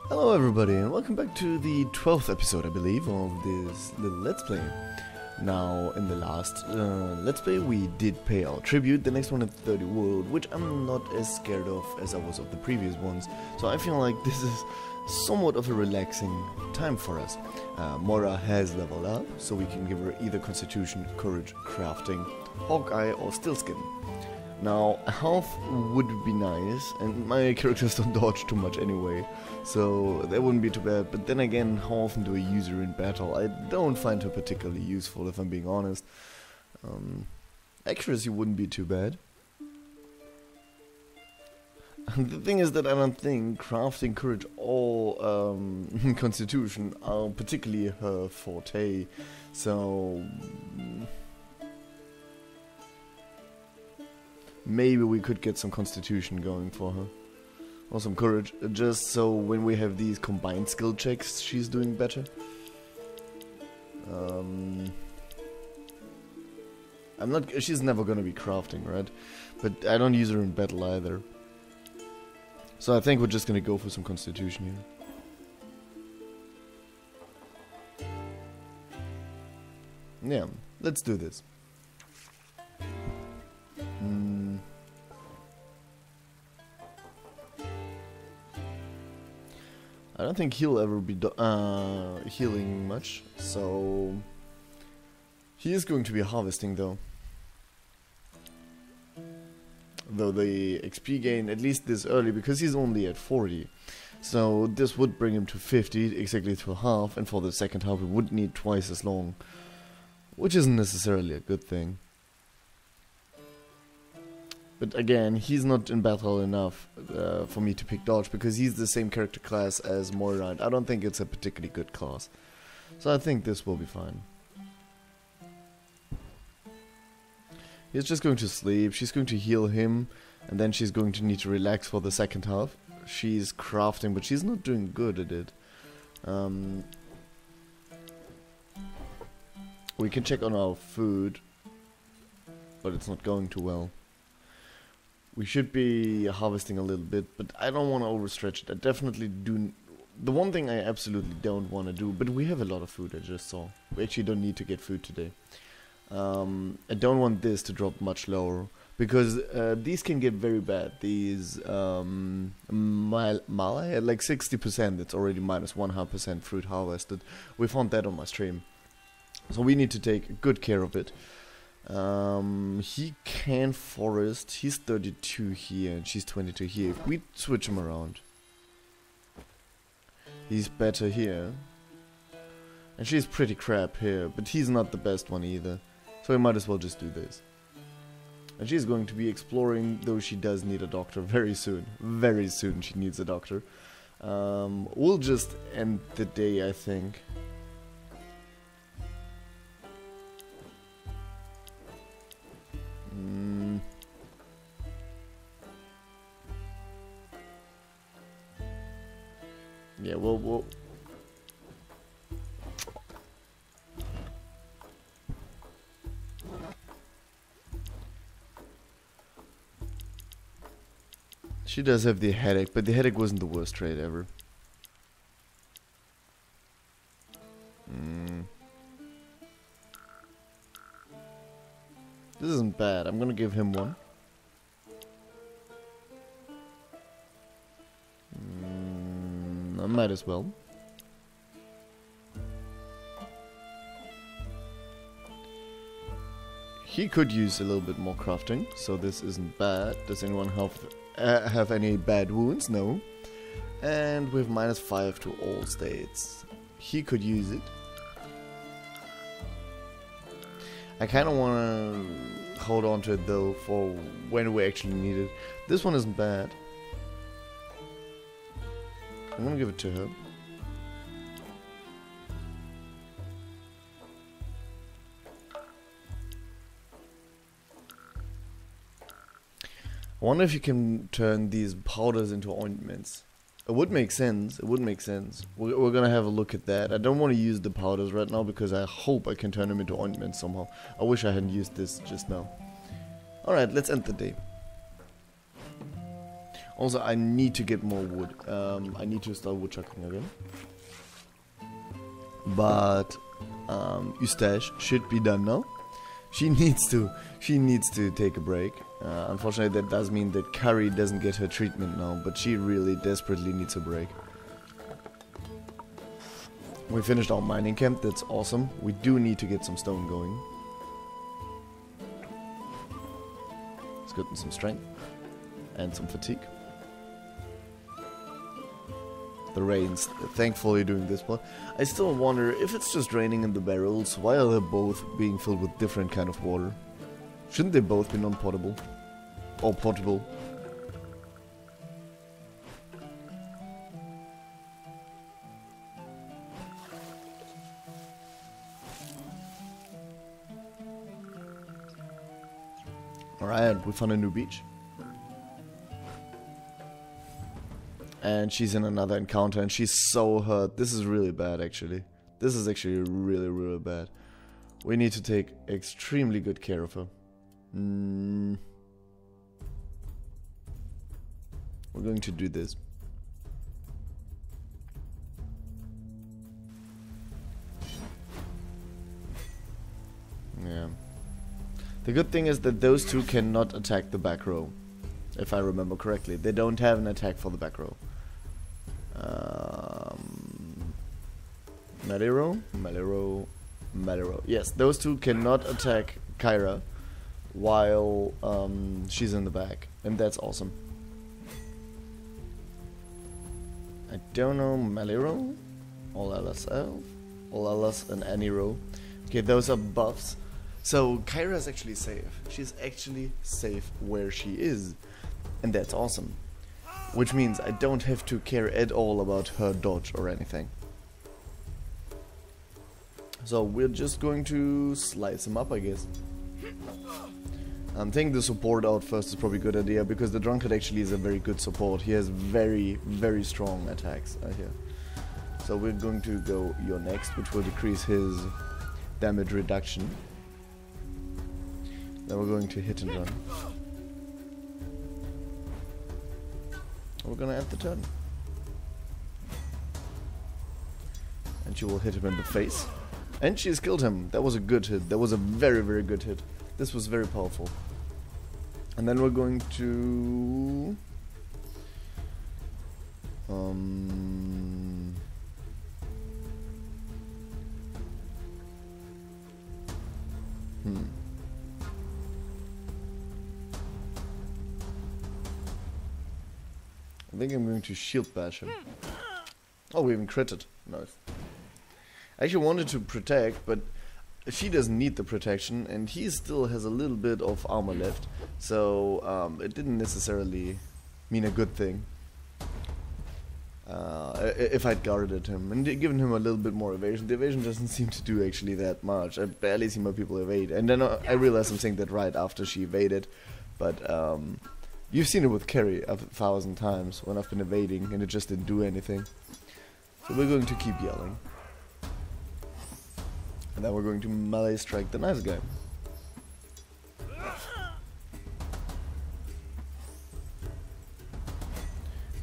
Hello everybody and welcome back to the 12th episode, I believe, of this little Let's Play. Now, in the last Let's Play we did pay our tribute, the next one at 30 World, which I'm not as scared of as I was of the previous ones. So I feel like this is somewhat of a relaxing time for us. Moira has leveled up, so we can give her either Constitution, Courage, Crafting, Hawkeye or Stillskin. Now, health would be nice, and my characters don't dodge too much anyway, so that wouldn't be too bad. But then again, how often do I use her in battle? I don't find her particularly useful, if I'm being honest. Accuracy wouldn't be too bad. The thing is that I don't think Crafting, Courage, or Constitution are particularly her forte, so maybe we could get some Constitution going for her. Or some Courage, just so when we have these combined skill checks, she's doing better. She's never gonna be crafting, right? But I don't use her in battle either. So I think we're just gonna go for some Constitution here. Yeah, let's do this. I don't think he'll ever be healing much, so he is going to be harvesting though. Though the XP gain, at least this early, because he's only at 40. So this would bring him to 50, exactly to half, and for the second half we would need twice as long. Which isn't necessarily a good thing. But again, he's not in battle enough for me to pick dodge, because he's the same character class as Moira, and I don't think it's a particularly good class. So I think this will be fine. He's just going to sleep, she's going to heal him, and then she's going to need to relax for the second half. She's crafting, but she's not doing good at it. We can check on our food, but it's not going too well. We should be harvesting a little bit, but I don't want to overstretch it. I definitely do. The one thing I absolutely don't want to do, but we have a lot of food, I just saw. We actually don't need to get food today. I don't want this to drop much lower, because these can get very bad. These Malai at like 60%, it's already minus 100% fruit harvested. We found that on my stream. So we need to take good care of it. He can forest, he's 32 here and she's 22 here. If we switch him around, he's better here. And she's pretty crap here, but he's not the best one either. So we might as well just do this. And she's going to be exploring, though she does need a doctor very soon. Very soon she needs a doctor. We'll just end the day, I think. Yeah, we'll she does have the headache, but the headache wasn't the worst trait ever. This isn't bad. I'm gonna give him one. I might as well. He could use a little bit more crafting, so this isn't bad. Does anyone have any bad wounds? No. And with -5 to all states. He could use it. I kind of want to hold on to it though for when we actually need it. This one isn't bad. I'm gonna give it to her. I wonder if you can turn these powders into ointments. It would make sense. It would make sense. We're gonna have a look at that. I don't want to use the powders right now because I hope I can turn them into ointments somehow. I wish I hadn't used this just now. Alright, let's end the day. Also, I need to get more wood. I need to start woodchucking again. But Eustache should be done now. She needs to take a break. Unfortunately, that does mean that Carrie doesn't get her treatment now, but she really desperately needs a break. We finished our mining camp, that's awesome. We do need to get some stone going. Let's get some strength and some fatigue. The rain's thankfully doing this part. I still wonder if it's just raining in the barrels. Why are they both being filled with different kind of water? Shouldn't they both be non-potable? Or potable? Alright, we found a new beach. And she's in another encounter and she's so hurt. This is really bad actually. This is actually really, really bad. We need to take extremely good care of her. We're going to do this. Yeah. The good thing is that those two cannot attack the back row. If I remember correctly. They don't have an attack for the back row. Melee row. Yes, those two cannot attack Kyra while she's in the back. And that's awesome. I don't know, melee row? All LSL? All LS and any row. Okay, those are buffs. So Kyra is actually safe. She's actually safe where she is. And that's awesome. Which means I don't have to care at all about her dodge or anything. So we're just going to slice him up, I guess. I'm taking the support out first is probably a good idea, because the drunkard actually is a very good support. He has very, very strong attacks here. So we're going to go your next, which will decrease his damage reduction. Then we're going to hit and run. We're gonna end the turn. And she will hit him in the face. And she's killed him. That was a good hit. That was a very, very good hit. This was very powerful. And then we're going to... I think I'm going to shield bash him. Oh, we even critted. Nice. I actually wanted to protect, but she doesn't need the protection, and he still has a little bit of armor left, so it didn't necessarily mean a good thing. If I'd guarded him and given him a little bit more evasion. The evasion doesn't seem to do actually that much. I barely see my people evade, and then I realized I'm saying that right after she evaded, but you've seen it with Carrie 1,000 times when I've been evading and it just didn't do anything. So we're going to keep yelling. And then we're going to melee strike the nice guy.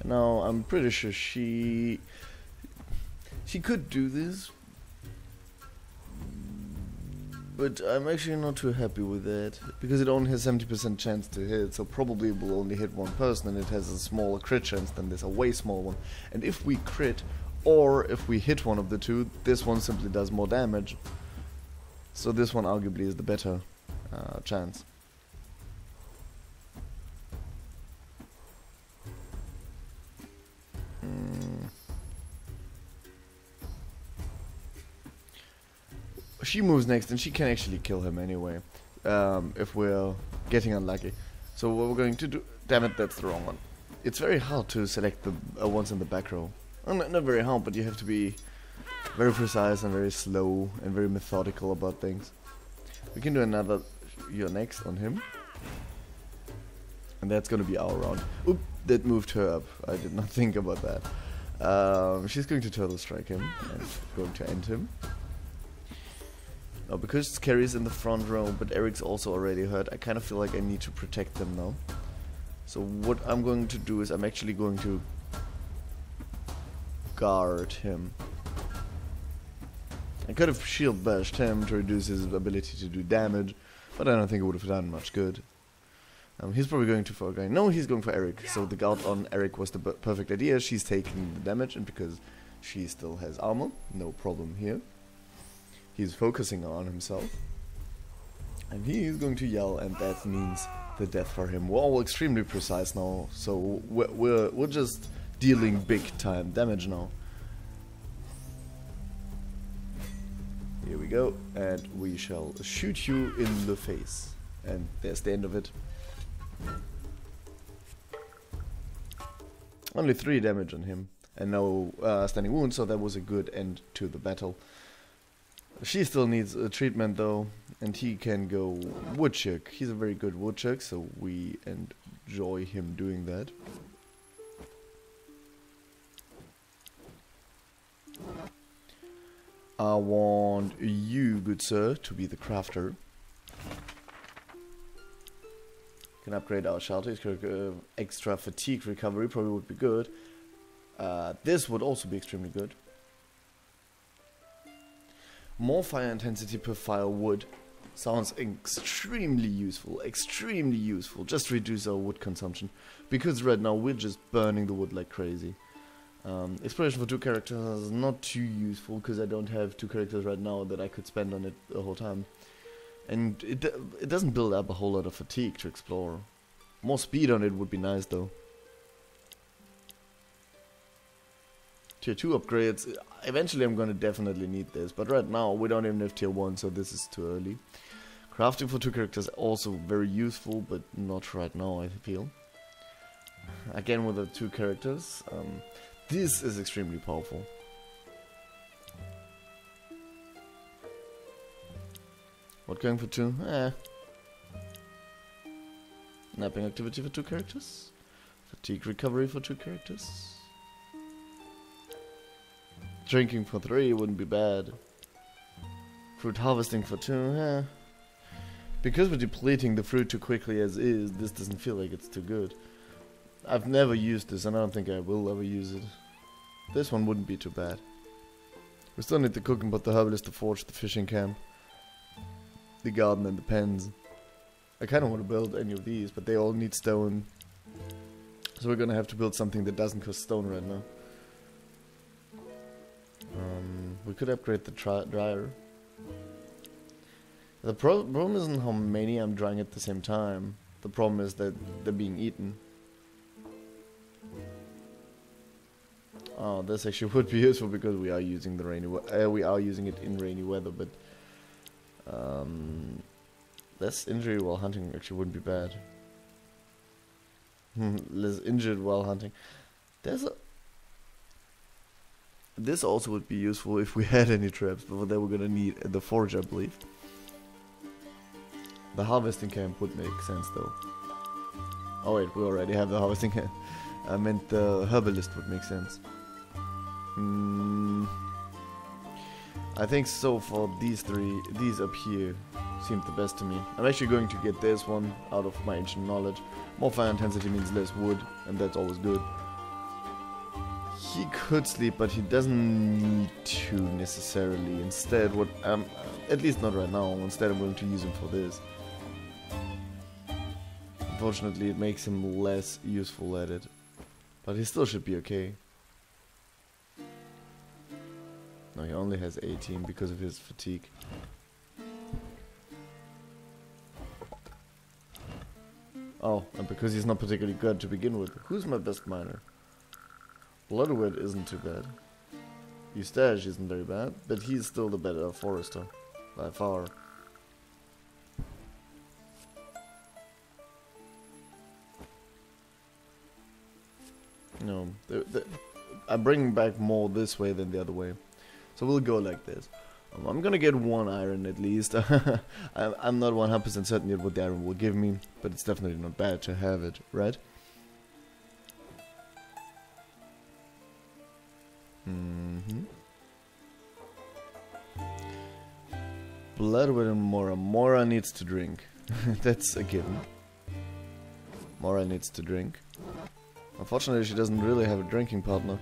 Now I'm pretty sure she could do this, but I'm actually not too happy with that, because it only has 70% chance to hit, so probably it will only hit one person, and it has a smaller crit chance than this, a way small one. And if we crit, or if we hit one of the two, this one simply does more damage. So this one arguably is the better chance. She moves next, and she can actually kill him anyway, if we're getting unlucky. So what we're going to do... Damn it, that's the wrong one. It's very hard to select the ones in the back row. Well, not very hard, but you have to be very precise and very slow and very methodical about things. We can do another You're Next on him. And that's gonna be our round. Oop, that moved her up. I did not think about that. She's going to turtle strike him and going to end him. Now, because Carrie's in the front row, but Eric's also already hurt, I kind of feel like I need to protect them now. So what I'm going to do is I'm actually going to guard him. I could have shield bashed him to reduce his ability to do damage, but I don't think it would have done much good. He's probably going to for a guy. No, he's going for Eric. So the guard on Eric was the perfect idea. She's taking the damage, and because she still has armor, no problem here. He's focusing on himself. And he is going to yell, and that means the death for him. We're all extremely precise now, so we're just dealing big time damage now. Here we go, and we shall shoot you in the face. And there's the end of it. Only 3 damage on him, and no standing wound, so that was a good end to the battle. She still needs a treatment though, and he can go woodchuck. He's a very good woodchuck, so we enjoy him doing that. I want you, good sir, to be the crafter. Can upgrade our shelter. Extra fatigue recovery probably would be good. This would also be extremely good. More fire intensity per fire wood sounds extremely useful. Extremely useful. Just reduce our wood consumption. Because right now we're just burning the wood like crazy. Exploration for 2 characters is not too useful because I don't have 2 characters right now that I could spend on it the whole time. And it doesn't build up a whole lot of fatigue to explore. More speed on it would be nice though. Tier 2 upgrades, eventually I'm gonna definitely need this, but right now we don't even have tier 1, so this is too early. Crafting for 2 characters also very useful, but not right now I feel. Again with the 2 characters, this is extremely powerful. What, going for 2? Napping activity for 2 characters. Fatigue recovery for 2 characters. Drinking for 3 wouldn't be bad. Fruit harvesting for 2, Because we're depleting the fruit too quickly as is, this doesn't feel like it's too good. I've never used this and I don't think I will ever use it. This one wouldn't be too bad. We still need the cooking pot, the herbalist, the forge, the fishing camp, the garden and the pens. I kind of want to build any of these, but they all need stone. So we're gonna have to build something that doesn't cost stone right now. We could upgrade the dryer. The problem isn't how many I'm drying at the same time. The problem is that they're being eaten. Oh, this actually would be useful because we are using the rainy we are using it in rainy weather, but less injury while hunting actually wouldn't be bad. Less injured while hunting. This also would be useful if we had any traps, but then we're gonna need the forge, I believe. The harvesting camp would make sense though. Oh wait, we already have the harvesting camp. I meant the herbalist would make sense. I think so for these 3, these up here seemed the best to me. I'm actually going to get this one out of my ancient knowledge. More fire intensity means less wood, and that's always good. He could sleep, but he doesn't need to necessarily. Instead, what at least not right now. Instead, I'm going to use him for this. Unfortunately, it makes him less useful at it, but he still should be okay. No, he only has 18 because of his fatigue. Oh, and because he's not particularly good to begin with. Who's my best miner? Bloodwood isn't too bad. Eustache isn't very bad, but he's still the better forester, by far. No, I'm bringing back more this way than the other way. So we'll go like this. I'm gonna get 1 iron at least. I'm not 100% certain yet what the iron will give me, but it's definitely not bad to have it, right? Bloodwood and Mora. Mora needs to drink. That's a given. Moira needs to drink. Unfortunately, she doesn't really have a drinking partner.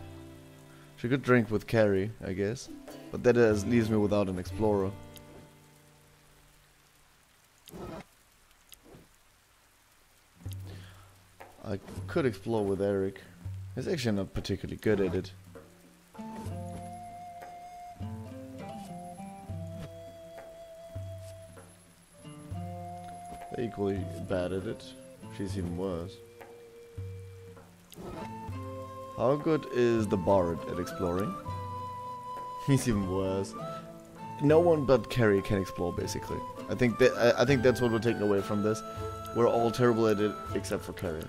She could drink with Carrie, I guess. But that leaves me without an explorer. I could explore with Eric. He's actually not particularly good at it. They're equally bad at it. She's even worse. How good is the Bard at exploring? He's even worse. No one but Carrie can explore, basically. I think that's what we're taking away from this. We're all terrible at it, except for Carrie.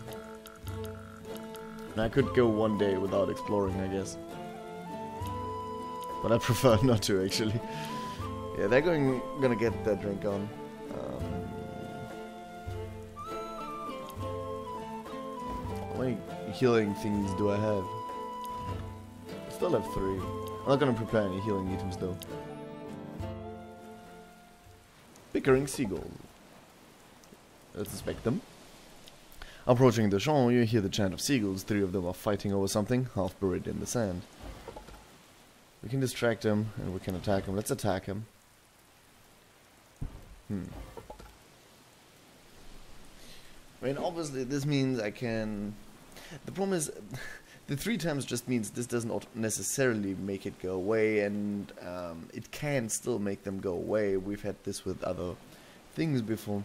And I could go one day without exploring, I guess. But I prefer not to, actually. Yeah, they're gonna get that drink on. How many healing things do I have? I still have 3. I'm not gonna prepare any healing items though. Bickering Seagull. Let's inspect them. Approaching the champ, you hear the chant of seagulls. 3 of them are fighting over something, half buried in the sand. We can distract him, and we can attack him. Let's attack him. I mean, obviously, this means I can... The problem is, the 3 times just means this doesn't necessarily make it go away, and it can still make them go away. We've had this with other things before.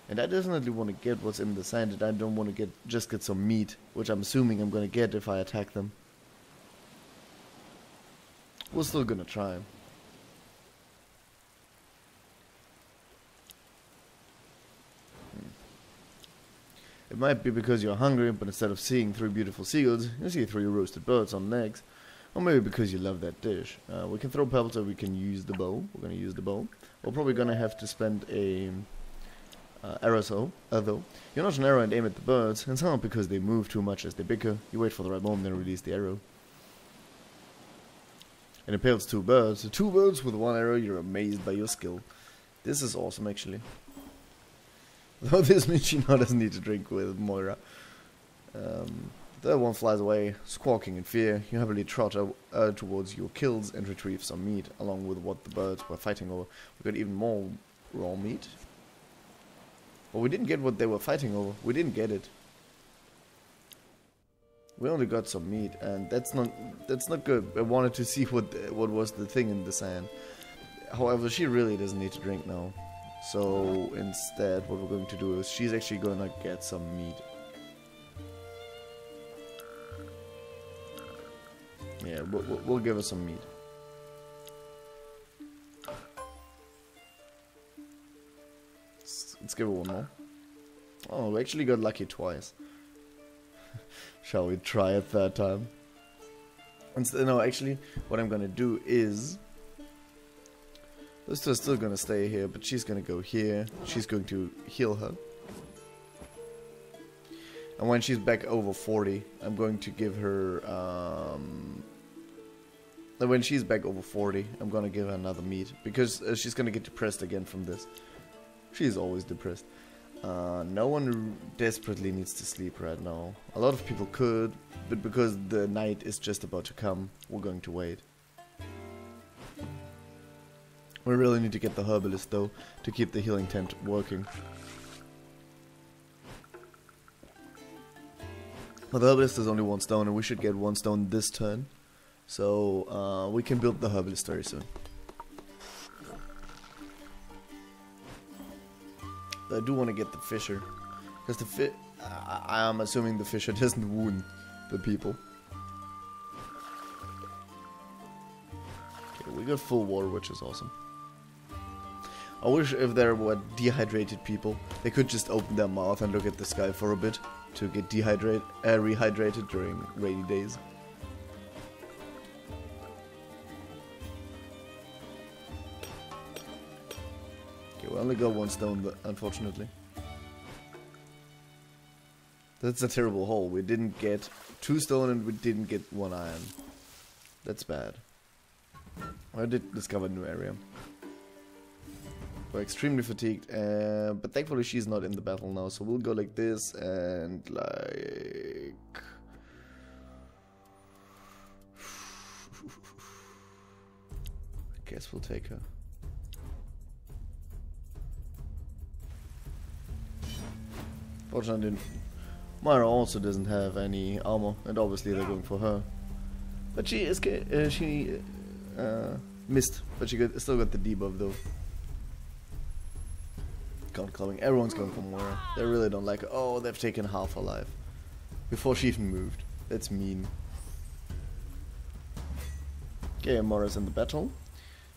And I definitely want to get what's in the sand, and I don't want to just get some meat, which I'm assuming I'm going to get if I attack them. We're still going to try. It might be because you're hungry, but instead of seeing 3 beautiful seagulls, you see 3 roasted birds on legs. Or maybe because you love that dish. We can throw pebbles, or we can use the bow. We're going to use the bow. We're probably going to have to spend a... arrow, though. You notch an arrow and aim at the birds, and some because they move too much as they bicker. You wait for the right moment and release the arrow. It impales 2 birds. 2 birds with 1 arrow, you're amazed by your skill. This is awesome, actually. Though this means she now doesn't need to drink with Moira. The other one flies away, squawking in fear. You happily trot towards your kills and retrieve some meat, along with what the birds were fighting over. We got even more raw meat. Well, we didn't get what they were fighting over. We didn't get it. We only got some meat, and that's not good. I wanted to see what was the thing in the sand. However, she really doesn't need to drink now. So instead, what we're going to do is she's actually gonna get some meat. Yeah, we'll give her some meat. Let's give her one more. Oh, we actually got lucky twice. Shall we try a 3rd time? No, actually, what I'm gonna do is... Those two are still gonna stay here, but she's gonna go here. She's going to heal her. And when she's back over 40, I'm going to give her... when she's back over 40, I'm gonna give her another meat. Because she's gonna get depressed again from this. She's always depressed. No one desperately needs to sleep right now. A lot of people could, but because the night is just about to come, we're going to wait. We really need to get the herbalist though, to keep the healing tent working. But the herbalist is only 1 stone, and we should get 1 stone this turn. So we can build the herbalist very soon. I do want to get the fisher, because I'm assuming the fisher doesn't wound the people. Okay, we got full water, which is awesome. I wish if there were dehydrated people, they could just open their mouth and look at the sky for a bit to get rehydrated during rainy days. We only got 1 stone, unfortunately. That's a terrible hole. We didn't get 2 stone and we didn't get 1 iron. That's bad. I did discover a new area. We're extremely fatigued, but thankfully she's not in the battle now, so we'll go like this and like... I guess we'll take her. Fortunately, Myra also doesn't have any armor, and obviously they're going for her. But she missed, but she still got the debuff though. God, coming. Everyone's going for Moira. They really don't like her. Oh, they've taken half her life before she even moved. That's mean. Okay, Moira's in the battle.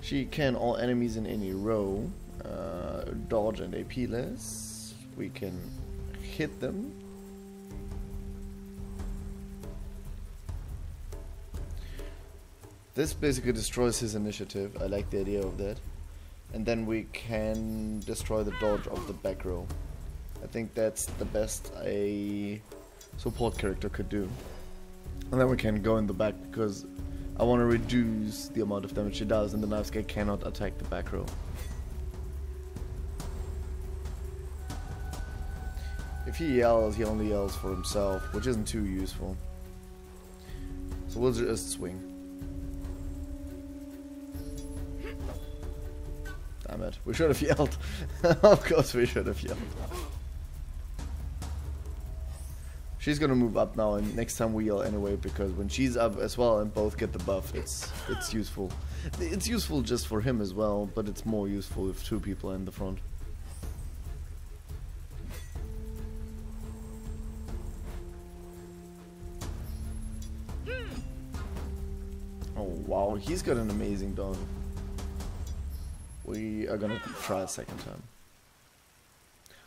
She can all enemies in any row dodge and AP less. We can hit them. This basically destroys his initiative. I like the idea of that. And then we can destroy the dodge of the back row. I think that's the best a support character could do. And then we can go in the back because I want to reduce the amount of damage she does, and the knife guy cannot attack the back row. If he yells, he only yells for himself, which isn't too useful. So we'll just swing. Damn it, we should have yelled. Of course we should have yelled. She's gonna move up now, and next time we yell anyway, because when she's up as well and both get the buff, it's useful. It's useful just for him as well, but it's more useful if two people are in the front. Oh wow, he's got an amazing dog. We are gonna try a second time.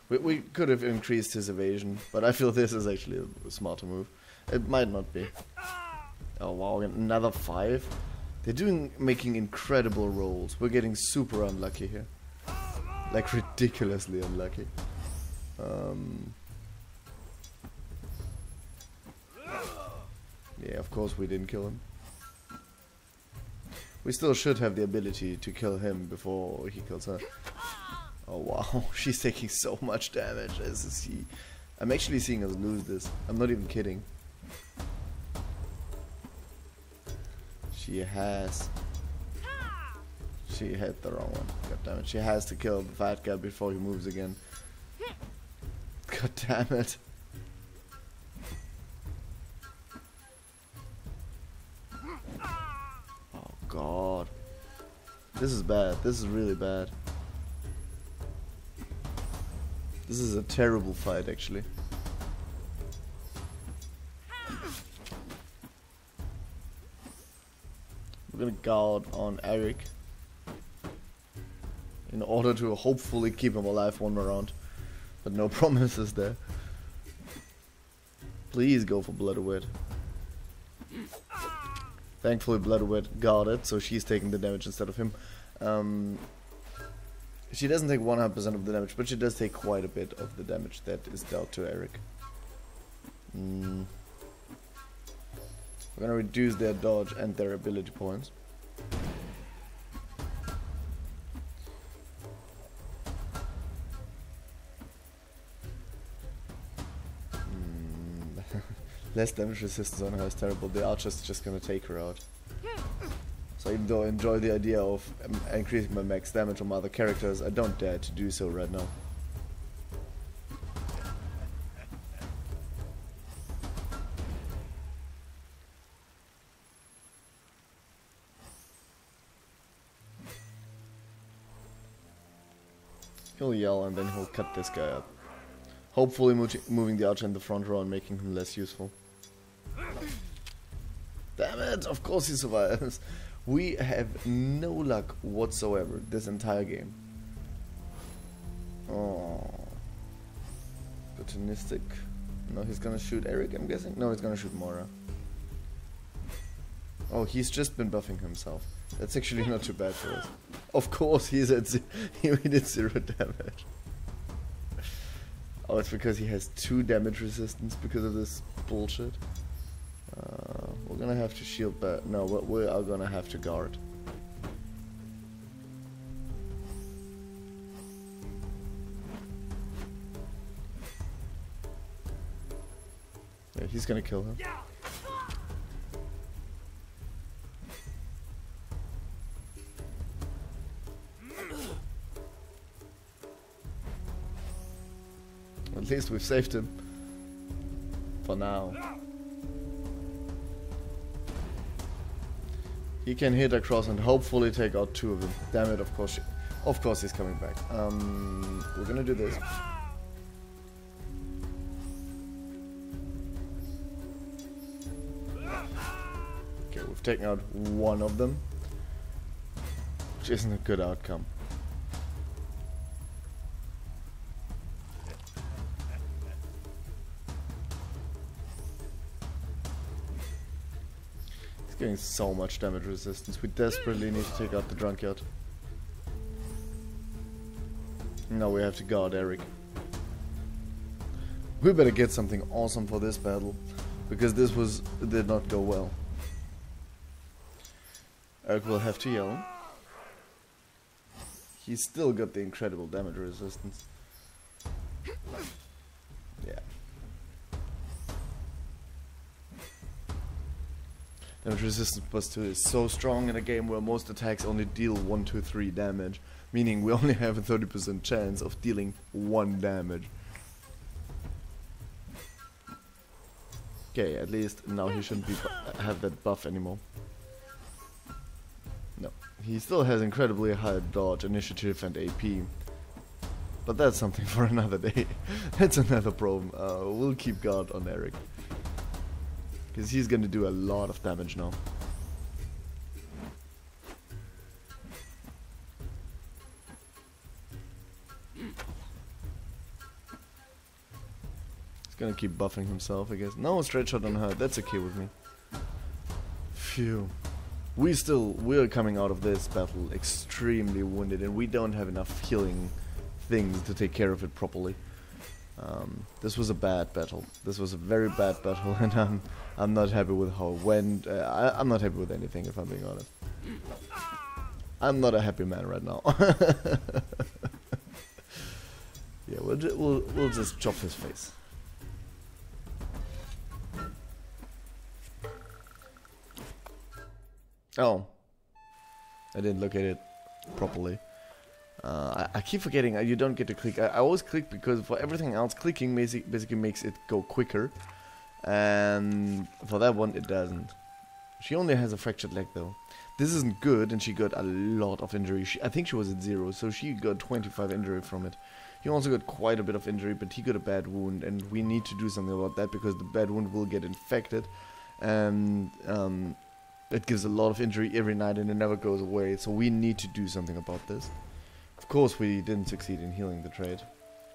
We could have increased his evasion, but I feel this is actually a smarter move. It might not be. Oh wow, another 5? They're making incredible rolls. We're getting super unlucky here. Like ridiculously unlucky. Yeah, of course we didn't kill him. We still should have the ability to kill him before he kills her. Oh wow, she's taking so much damage. I'm actually seeing us lose this. I'm not even kidding. She had the wrong one. God damn it. She has to kill the fat guy before he moves again. God damn it. Oh god. This is bad. This is really bad. This is a terrible fight, actually. We're gonna guard on Eric in order to hopefully keep him alive one more round, but no promises there. Please go for Bloodwet. Thankfully, Bloodwet guarded, so she's taking the damage instead of him. She doesn't take 100% of the damage, but she does take quite a bit of the damage that is dealt to Eric. We're gonna reduce their dodge and their ability points. Less damage resistance on her is terrible. The archer's just gonna take her out. So even though I enjoy the idea of increasing my max damage on other characters, I don't dare to do so right now. He'll yell and then he'll cut this guy up. Hopefully moving the archer in the front row and making him less useful. Damn it! Of course he survives. We have no luck whatsoever this entire game. Oh. Opportunistic. No, he's gonna shoot Eric, I'm guessing? No, he's gonna shoot Moira. Oh, he's just been buffing himself. That's actually not too bad for us. Of course he did 0 damage. Oh, it's because he has 2 damage resistance because of this bullshit. We're gonna have to shield back. No, we are gonna have to guard. He's gonna kill her. At least we've saved him. For now. He can hit across and hopefully take out 2 of them. Damn it, of course he's coming back. We're gonna do this. Okay, we've taken out 1 of them. Which isn't a good outcome. Getting so much damage resistance. We desperately need to take out the drunkard. Now we have to guard Eric. We better get something awesome for this battle, because this did not go well. Eric will have to yell. He's still got the incredible damage resistance. Yeah. Damage resistance +2 is so strong in a game where most attacks only deal 1, 2, 3 damage, meaning we only have a 30% chance of dealing 1 damage. Okay, at least now he shouldn't have that buff anymore. No, he still has incredibly high dodge, initiative and AP. But that's something for another day. That's another problem. We'll keep guard on Eric. Because he's going to do a lot of damage now. He's going to keep buffing himself, I guess. No straight shot on her. That's okay with me. Phew. We're coming out of this battle extremely wounded, and we don't have enough healing things to take care of it properly. This was a bad battle. This was a very bad battle, and I'm not happy with how it went. I'm not happy with anything, if I'm being honest. I'm not a happy man right now. Yeah, we'll just chop his face. Oh, I didn't look at it properly. I keep forgetting you don't get to click. I always click because for everything else, clicking basically makes it go quicker. And for that one, it doesn't. She only has a fractured leg though. This isn't good, and she got a lot of injury. I think she was at 0, so she got 25 injury from it. He also got quite a bit of injury, but he got a bad wound, and we need to do something about that because the bad wound will get infected. And it gives a lot of injury every night, and it never goes away, so we need to do something about this. Of course we didn't succeed in healing the trade.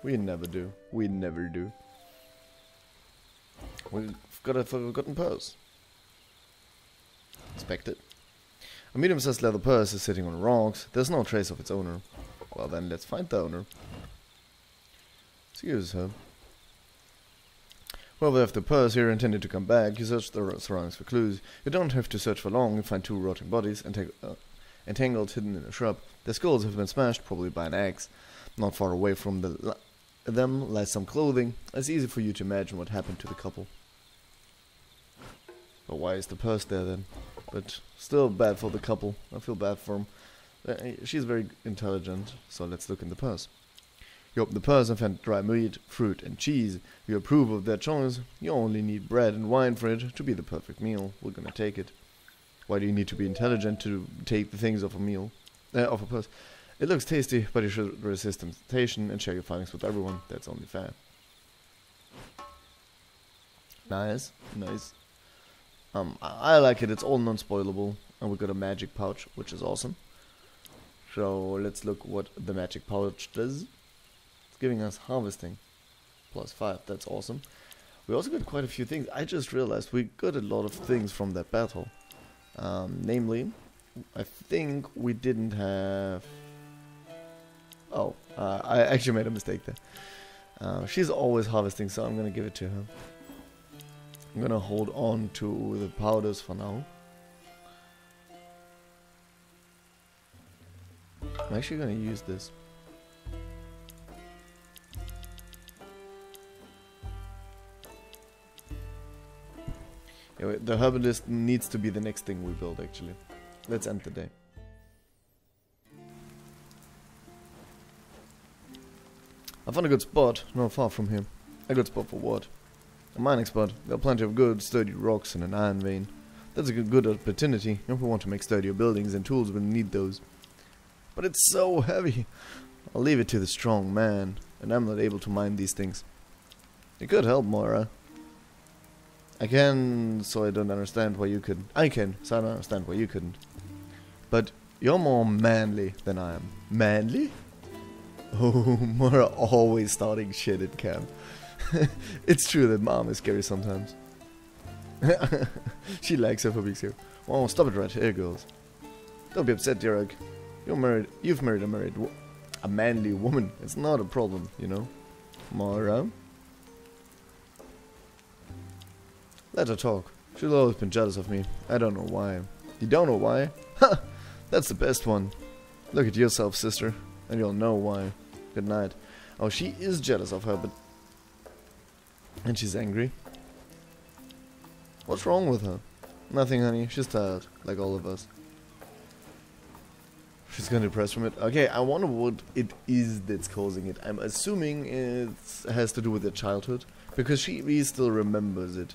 We never do. We never do. We've got a forgotten purse. Inspect it. A medium-sized leather purse is sitting on rocks. There's no trace of its owner. Well then, let's find the owner. Excuse her. Well, we have the purse here intended to come back. You search the surroundings for clues. You don't have to search for long. You find 2 rotting bodies entangled hidden in a shrub. Their skulls have been smashed, probably by an axe. Not far away from them lies some clothing. It's easy for you to imagine what happened to the couple. But why is the purse there then? But still bad for the couple. I feel bad for them. She's very intelligent, so let's look in the purse. You open the purse and find dry meat, fruit and cheese. You approve of their choice. You only need bread and wine for it to be the perfect meal. We're gonna take it. Why do you need to be intelligent to take the things of a meal? Of a purse? It looks tasty, but you should resist temptation and share your findings with everyone. That's only fair. Nice, nice. I like it. It's all non-spoilable, and we got a magic pouch, which is awesome. So let's look what the magic pouch does. It's giving us harvesting, +5. That's awesome. We also got quite a few things. I just realized we got a lot of things from that battle. Namely, I think we didn't have... Oh, I actually made a mistake there. She's always harvesting, so I'm gonna give it to her. I'm gonna hold on to the powders for now. I'm actually gonna use this. Anyway, the herbalist needs to be the next thing we build, actually. Let's end the day. I found a good spot, not far from here. A good spot for what? A mining spot. There are plenty of good, sturdy rocks and an iron vein. That's a good opportunity. If we want to make sturdier buildings and tools, we'll need those. But it's so heavy. I'll leave it to the strong man, and I'm not able to mine these things. It could help, Moira. I can, so I don't understand why you couldn't. I can, so I don't understand why you couldn't. But you're more manly than I am. Manly? Oh, Moira always starting shit at camp. It's true that Mom is scary sometimes. She likes her for being scary. Oh, stop it right here, girls. Don't be upset, Derek. You've married a manly woman. It's not a problem, you know. Moira. Let her talk. She's always been jealous of me. I don't know why. You don't know why? Ha! That's the best one. Look at yourself, sister, and you'll know why. Good night. Oh, she is jealous of her, but... And she's angry. What's wrong with her? Nothing, honey. She's tired, like all of us. She's gonna depressed from it. Okay, I wonder what it is that's causing it. I'm assuming it has to do with her childhood, because she still remembers it.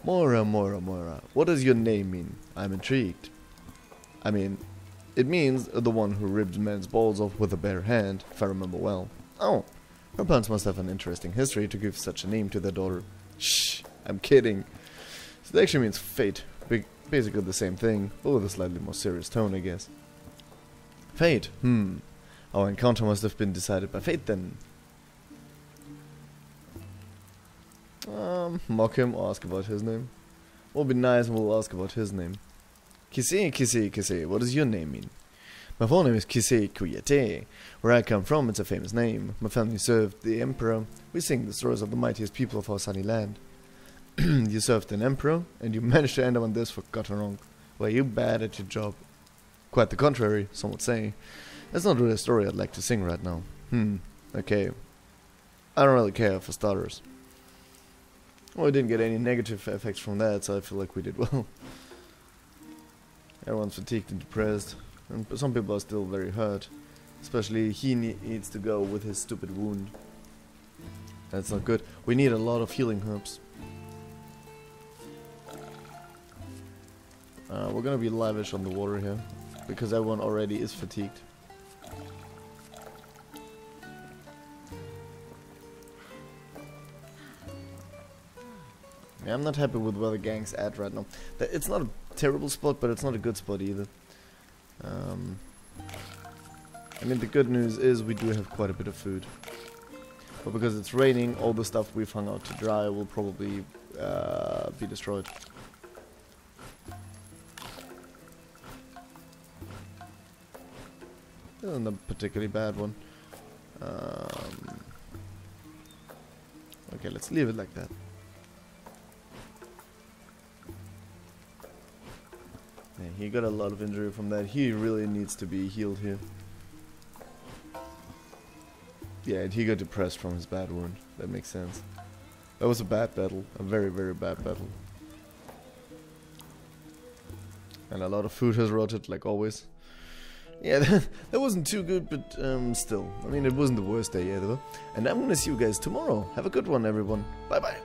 Moira, Moira, Moira. What does your name mean? I'm intrigued. I mean, it means the one who ripped men's balls off with a bare hand, if I remember well. Oh, her parents must have an interesting history to give such a name to their daughter. Shh, I'm kidding. So it actually means fate. Basically the same thing, but with a slightly more serious tone, I guess. Fate? Our encounter must have been decided by fate then. Mock him or ask about his name. We'll be nice and we'll ask about his name. Kisei, what does your name mean? My full name is Kisei Kuyate. Where I come from, it's a famous name. My family served the emperor. We sing the stories of the mightiest people of our sunny land. You served an emperor, and you managed to end up on this for gotten wrong. Were you bad at your job? Quite the contrary, some would say. That's not really a story I'd like to sing right now. Okay. I don't really care, for starters. Well, we didn't get any negative effects from that, so I feel like we did well. Everyone's fatigued and depressed, and some people are still very hurt. Especially he needs to go with his stupid wound. That's not good. We need a lot of healing herbs. We're gonna be lavish on the water here, because everyone already is fatigued. Yeah, I'm not happy with where the gang's at right now. It's not a terrible spot, but it's not a good spot either. I mean, the good news is we do have quite a bit of food. But because it's raining, all the stuff we've hung out to dry will probably be destroyed. This isn't a particularly bad one. Okay, let's leave it like that. Yeah, he got a lot of injury from that. He really needs to be healed here. Yeah, and he got depressed from his bad wound. That makes sense. That was a bad battle. A very, very bad battle. And a lot of food has rotted, like always. Yeah, that wasn't too good, but still. I mean, it wasn't the worst day either. And I'm gonna see you guys tomorrow. Have a good one, everyone. Bye-bye.